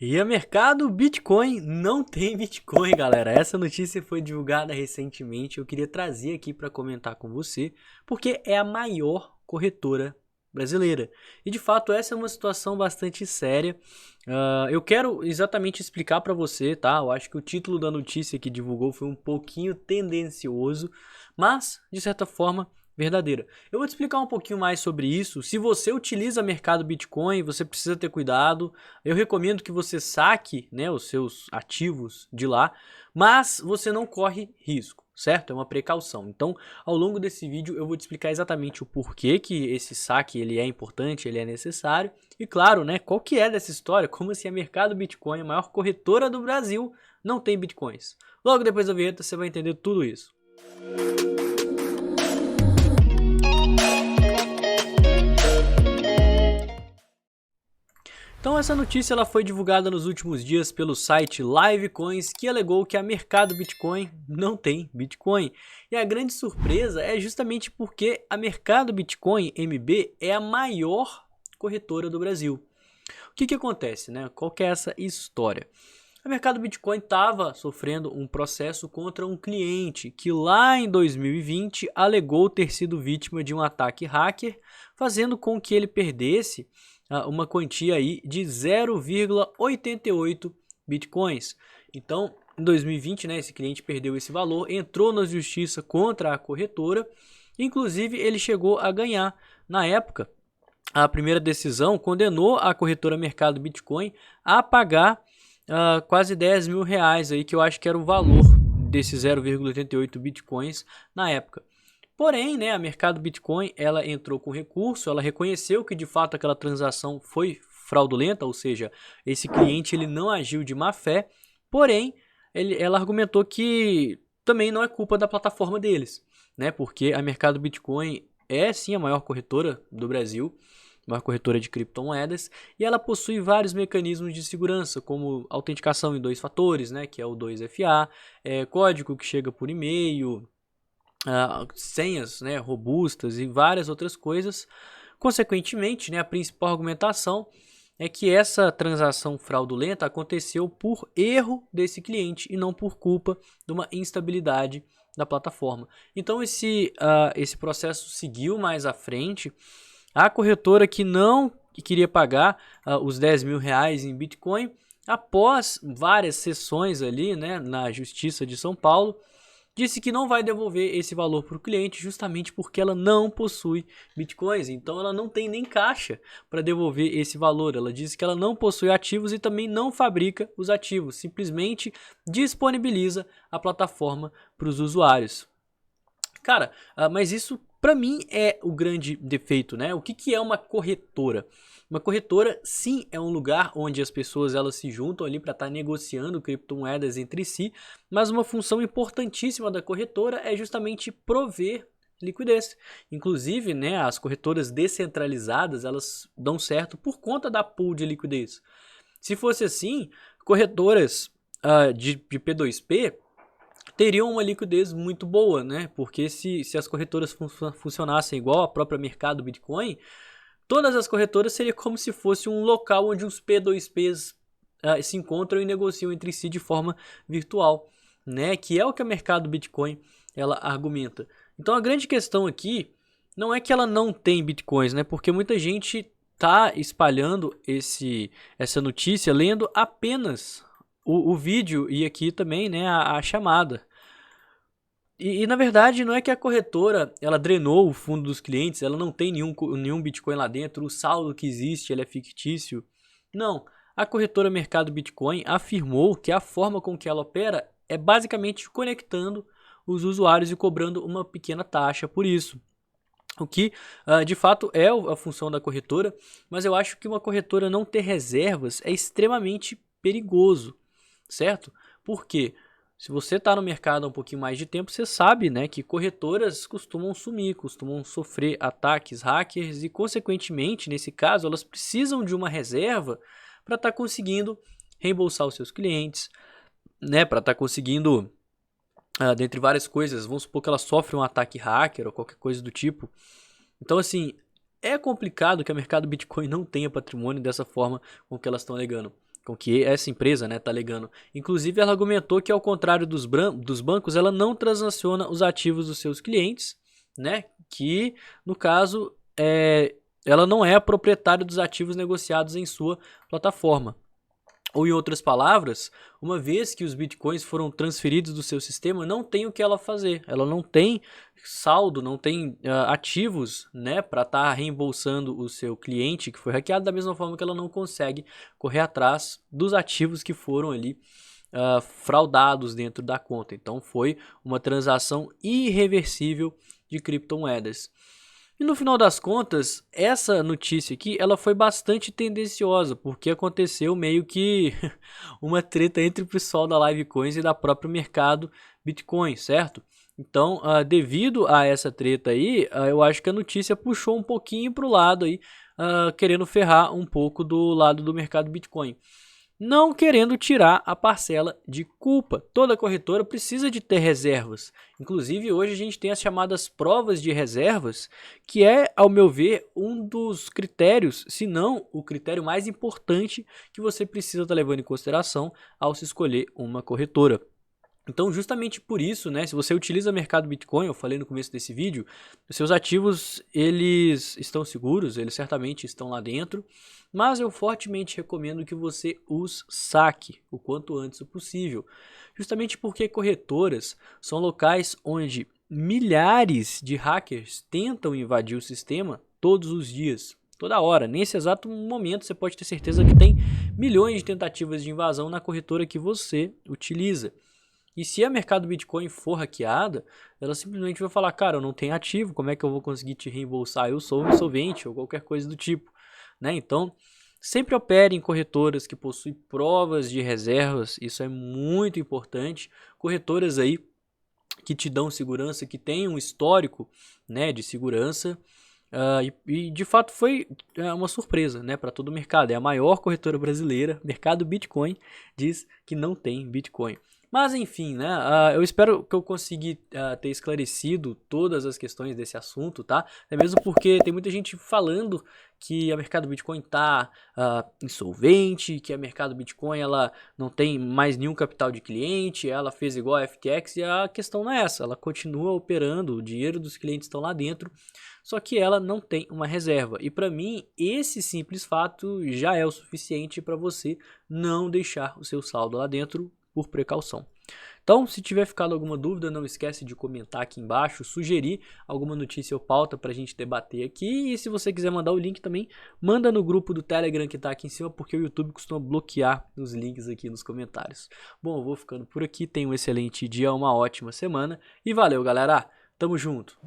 E a mercado Bitcoin não tem Bitcoin, galera. Essa notícia foi divulgada recentemente. Eu queria trazer aqui para comentar com você, porque é a maior corretora brasileira. E de fato, essa é uma situação bastante séria. Eu quero exatamente explicar para você, tá? Eu acho que o título da notícia que divulgou foi um pouquinho tendencioso, mas de certa forma verdadeira. Eu vou te explicar um pouquinho mais sobre isso. Se você utiliza mercado Bitcoin, você precisa ter cuidado. Eu recomendo que você saque, né, os seus ativos de lá, mas você não corre risco, certo? É uma precaução. Então, ao longo desse vídeo eu vou te explicar exatamente o porquê que esse saque ele é importante, ele é necessário e claro, né, qual que é dessa história, como assim a mercado Bitcoin, a maior corretora do Brasil, não tem Bitcoins. Logo depois da vinheta você vai entender tudo isso. Então essa notícia ela foi divulgada nos últimos dias pelo site Livecoins, que alegou que a mercado Bitcoin não tem Bitcoin. E a grande surpresa é justamente porque a mercado Bitcoin MB é a maior corretora do Brasil. O que acontece, né? Qual que é essa história? A mercado Bitcoin estava sofrendo um processo contra um cliente que lá em 2020 alegou ter sido vítima de um ataque hacker, fazendo com que ele perdesse uma quantia aí de 0,88 bitcoins. Então, em 2020, né, esse cliente perdeu esse valor, entrou na justiça contra a corretora, inclusive ele chegou a ganhar. Na época, a primeira decisão condenou a corretora Mercado Bitcoin a pagar quase 10 mil reais, aí, que eu acho que era o valor desses 0,88 bitcoins na época. Porém, né, a mercado Bitcoin ela entrou com recurso, ela reconheceu que de fato aquela transação foi fraudulenta, ou seja, esse cliente ele não agiu de má fé, porém ela argumentou que também não é culpa da plataforma deles, né, porque a mercado Bitcoin é sim a maior corretora do Brasil, maior corretora de criptomoedas, e ela possui vários mecanismos de segurança, como autenticação em 2 fatores, né, que é o 2FA, código que chega por e-mail, senhas, né, robustas e várias outras coisas. Consequentemente, né, a principal argumentação é que essa transação fraudulenta aconteceu por erro desse cliente e não por culpa de uma instabilidade da plataforma. Então esse processo seguiu mais à frente. A corretora que não queria pagar os 10 mil reais em Bitcoin, após várias sessões ali, né, na Justiça de São Paulo, disse que não vai devolver esse valor para o cliente justamente porque ela não possui bitcoins, então ela não tem nem caixa para devolver esse valor. Ela disse que ela não possui ativos e também não fabrica os ativos, simplesmente disponibiliza a plataforma para os usuários. Cara, mas isso para mim é o grande defeito, né? O que é uma corretora? Uma corretora, sim, é um lugar onde as pessoas elas se juntam ali para estar negociando criptomoedas entre si, mas uma função importantíssima da corretora é justamente prover liquidez. Inclusive, né, as corretoras descentralizadas, elas dão certo por conta da pool de liquidez. Se fosse assim, corretoras de P2P teriam uma liquidez muito boa, né? Porque se as corretoras funcionassem igual a própria mercado Bitcoin, todas as corretoras seria como se fosse um local onde os P2Ps se encontram e negociam entre si de forma virtual, né? Que é o que a mercado Bitcoin ela argumenta. Então a grande questão aqui não é que ela não tem Bitcoins, né? Porque muita gente tá espalhando essa notícia lendo apenas o vídeo e aqui também, né, a chamada. E na verdade não é que a corretora ela drenou o fundo dos clientes, ela não tem nenhum Bitcoin lá dentro, o saldo que existe ele é fictício. Não, a corretora Mercado Bitcoin afirmou que a forma com que ela opera é basicamente conectando os usuários e cobrando uma pequena taxa por isso. O que de fato é a função da corretora, mas eu acho que uma corretora não ter reservas é extremamente perigoso, certo? Por quê? Se você está no mercado há um pouquinho mais de tempo, você sabe, né, que corretoras costumam sumir, costumam sofrer ataques hackers e, consequentemente, nesse caso, elas precisam de uma reserva para estar conseguindo reembolsar os seus clientes, né, para estar conseguindo, dentre várias coisas, vamos supor que ela sofre um ataque hacker ou qualquer coisa do tipo. Então, assim, é complicado que o mercado Bitcoin não tenha patrimônio dessa forma com que elas estão alegando. com que essa empresa, né, tá alegando. Inclusive, ela argumentou que, ao contrário dos bancos, ela não transaciona os ativos dos seus clientes, né, que, no caso, ela não é a proprietária dos ativos negociados em sua plataforma. Ou, em outras palavras, uma vez que os bitcoins foram transferidos do seu sistema, não tem o que ela fazer. Ela não tem saldo, não tem ativos, né, para estar reembolsando o seu cliente que foi hackeado, da mesma forma que ela não consegue correr atrás dos ativos que foram ali fraudados dentro da conta. Então foi uma transação irreversível de criptomoedas. E no final das contas, essa notícia aqui, ela foi bastante tendenciosa, porque aconteceu meio que uma treta entre o pessoal da Livecoins e da próprio mercado Bitcoin, certo? Então, devido a essa treta aí, eu acho que a notícia puxou um pouquinho para o lado aí, querendo ferrar um pouco do lado do mercado Bitcoin. Não querendo tirar a parcela de culpa. Toda corretora precisa de ter reservas. Inclusive, hoje a gente tem as chamadas provas de reservas, que é, ao meu ver, um dos critérios, se não o critério mais importante que você precisa estar levando em consideração ao se escolher uma corretora. Então, justamente por isso, né, se você utiliza o mercado Bitcoin, eu falei no começo desse vídeo, os seus ativos, eles estão seguros, eles certamente estão lá dentro, mas eu fortemente recomendo que você os saque o quanto antes possível, justamente porque corretoras são locais onde milhares de hackers tentam invadir o sistema todos os dias, toda hora. Nesse exato momento, você pode ter certeza que tem milhões de tentativas de invasão na corretora que você utiliza. E se a mercado Bitcoin for hackeada, ela simplesmente vai falar, cara, eu não tenho ativo, como é que eu vou conseguir te reembolsar? Eu sou insolvente ou qualquer coisa do tipo, né? Então, sempre opere em corretoras que possuem provas de reservas, isso é muito importante. Corretoras aí que te dão segurança, que tem um histórico, né, de segurança. E de fato foi uma surpresa, né, para todo o mercado. É a maior corretora brasileira, mercado Bitcoin, diz que não tem Bitcoin. Mas enfim, né, eu espero que eu consegui ter esclarecido todas as questões desse assunto, tá? É mesmo porque tem muita gente falando que a mercado Bitcoin tá insolvente, que a mercado Bitcoin ela não tem mais nenhum capital de cliente, ela fez igual a FTX, e a questão não é essa, ela continua operando, o dinheiro dos clientes estão lá dentro, só que ela não tem uma reserva. E para mim, esse simples fato já é o suficiente para você não deixar o seu saldo lá dentro por precaução. Então, se tiver ficado alguma dúvida, não esquece de comentar aqui embaixo, sugerir alguma notícia ou pauta para a gente debater aqui. E se você quiser mandar o link também, manda no grupo do Telegram que está aqui em cima, porque o YouTube costuma bloquear os links aqui nos comentários. Bom, eu vou ficando por aqui, tenha um excelente dia, uma ótima semana e valeu, galera! Tamo junto!